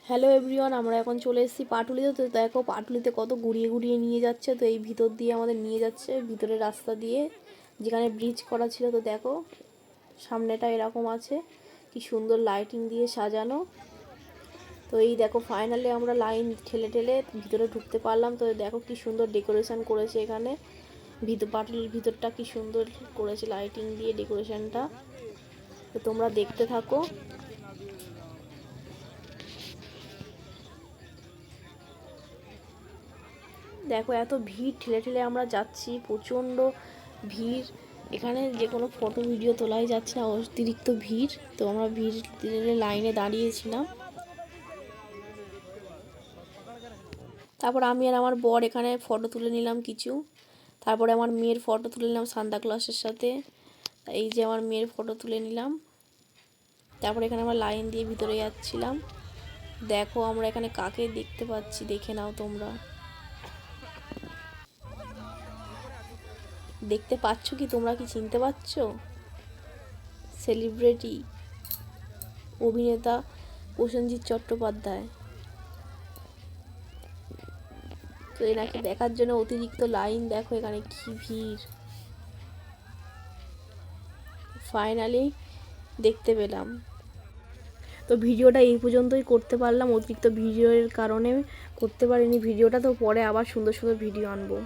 Hello everyone, আমরা এখন চলে এসেছি পাটুলিতে। তো দেখো পাটুলিতে কত ঘুরিয়ে ঘুরিয়ে নিয়ে যাচ্ছে। তো এই ভিতর দিয়ে আমাদের নিয়ে যাচ্ছে, ভিতরের রাস্তা দিয়ে যেখানে ব্রিজ করা ছিল। তো দেখো সামনেটা এরকম আছে, কি সুন্দর লাইটিং দিয়ে সাজানো। তো এই দেখো ফাইনালি আমরা লাইন ঠেলে ঠেলে ভিতরে ঢুকতে পারলাম। তো দেখো কি সুন্দর ডেকোরেশন করেছে এখানে, পাটুলির ভিতরটা কি সুন্দর করেছে লাইটিং দিয়ে ডেকোরেশনটা। তো তোমরা দেখতে থাকো। দেখো এত ভিড়, ঠেলে ঠেলে আমরা যাচ্ছি, প্রচণ্ড ভিড়। এখানে যে কোনো ফটো ভিডিও তোলাই যাচ্ছে না, অতিরিক্ত ভিড়। তো আমরা ভিড় লাইনে দাঁড়িয়েছিলাম। তারপর আমি আর আমার বর এখানে ফটো তুলে নিলাম কিছু। তারপরে আমার মেয়ের ফটো তুলে নিলাম সান্তাক্লজের সাথে। এই যে আমার মেয়ের ফটো তুলে নিলাম। তারপরে এখানে আমরা লাইন দিয়ে ভিতরে যাচ্ছিলাম। দেখো আমরা এখানে কাকে দেখতে পাচ্ছি, দেখে নাও তোমরা। দেখতে পাচ্ছ কি, তোমরা কি চিনতে পারছো? সেলিব্রিটি অভিনেতা প্রসেনজিৎ চট্টোপাধ্যায়। তো এনাকে দেখার জন্য অতিরিক্ত লাইন, দেখো এখানে কি ভিড়। ফাইনালি দেখতে পেলাম। তো ভিডিওটা এই পর্যন্তই করতে পারলাম, অতিরিক্ত ভিডিওর কারণে করতে পারিনি ভিডিওটা। তো পরে আবার সুন্দর সুন্দর ভিডিও আনবো।